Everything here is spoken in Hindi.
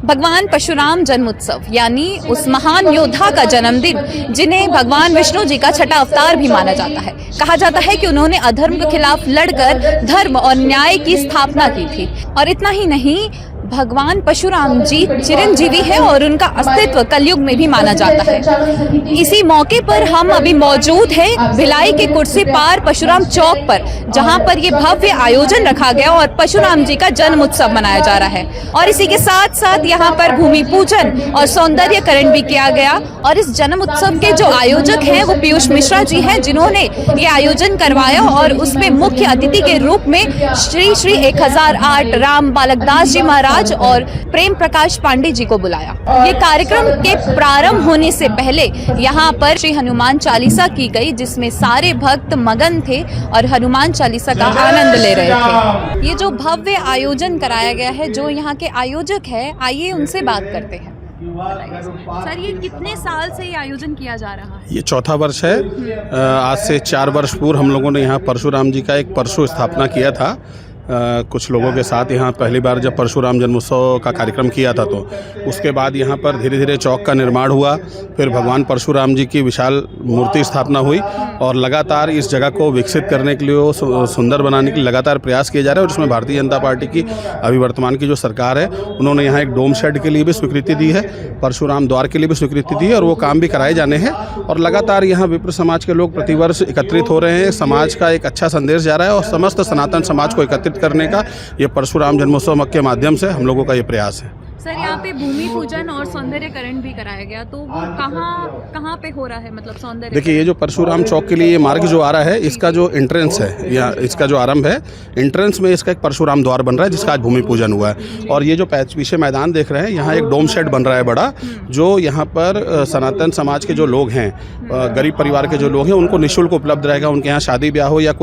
भगवान परशुराम जन्मोत्सव यानी उस महान योद्धा का जन्मदिन जिन्हें भगवान विष्णु जी का छठा अवतार भी माना जाता है। कहा जाता है कि उन्होंने अधर्म के खिलाफ लड़कर धर्म और न्याय की स्थापना की थी। और इतना ही नहीं, भगवान परशुराम जी चिरंजीवी है और उनका अस्तित्व कलयुग में भी माना जाता है। इसी मौके पर हम अभी मौजूद हैं भिलाई के कुर्सी पार परशुराम चौक पर, जहां पर ये भव्य आयोजन रखा गया और परशुराम जी का जन्म उत्सव मनाया जा रहा है। और इसी के साथ साथ यहाँ पर भूमि पूजन और सौंदर्यकरण भी किया गया। और इस जन्म उत्सव के जो आयोजक हैं वो पीयूष मिश्रा जी हैं, जिन्होंने ये आयोजन करवाया और उसमें मुख्य अतिथि के रूप में श्री 1008 राम बालकदास जी महाराज और प्रेम प्रकाश पांडे जी को बुलाया। ये कार्यक्रम के प्रारंभ होने से पहले यहाँ पर श्री हनुमान चालीसा की गई, जिसमें सारे भक्त मगन थे और हनुमान चालीसा का आनंद ले रहे थे। ये जो भव्य आयोजन कराया गया है, जो यहाँ के आयोजक है, आइए उनसे बात करते हैं। सर, ये कितने साल से ये आयोजन किया जा रहा है? ये चौथा वर्ष है। आज से 4 वर्ष पूर्व हम लोगों ने यहाँ परशुराम जी का एक परशु स्थापना किया था। कुछ लोगों के साथ यहाँ पहली बार जब परशुराम जन्मोत्सव का कार्यक्रम किया था, तो उसके बाद यहाँ पर धीरे धीरे चौक का निर्माण हुआ। फिर भगवान परशुराम जी की विशाल मूर्ति स्थापना हुई और लगातार इस जगह को विकसित करने के लिए, सुंदर बनाने के लिए लगातार प्रयास किए जा रहे हैं। और इसमें भारतीय जनता पार्टी की अभी वर्तमान की जो सरकार है, उन्होंने यहाँ एक डोम शेड के लिए भी स्वीकृति दी है, परशुराम द्वार के लिए भी स्वीकृति दी है और वो काम भी कराए जाने हैं। और लगातार यहाँ विप्र समाज के लोग प्रतिवर्ष एकत्रित हो रहे हैं। समाज का एक अच्छा संदेश जा रहा है और समस्त सनातन समाज को एकत्रित करने का ये परशुराम जन्मोत्सव के माध्यम से हम लोगों का ये प्रयास है। सर, यहाँ पे भूमि पूजन और सौंदर्यकरण भी कराया गया, तो वो कहाँ पे हो रहा है? मतलब सौंदर्य, देखिए, ये जो परशुराम चौक के लिए ये मार्ग जो आ रहा है, इसका जो एंट्रेंस है या इसका जो आरंभ है, एंट्रेंस में इसका एक परशुराम द्वार बन रहा है, जिसका आज भूमि पूजन हुआ है। और ये जो पीछे मैदान देख रहे हैं, यहाँ एक डोम शेड बन रहा है बड़ा, जो यहाँ पर सनातन समाज के जो लोग हैं, गरीब परिवार के जो लोग हैं, उनको निःशुल्क उपलब्ध रहेगा। उनके यहाँ शादी ब्याह हो या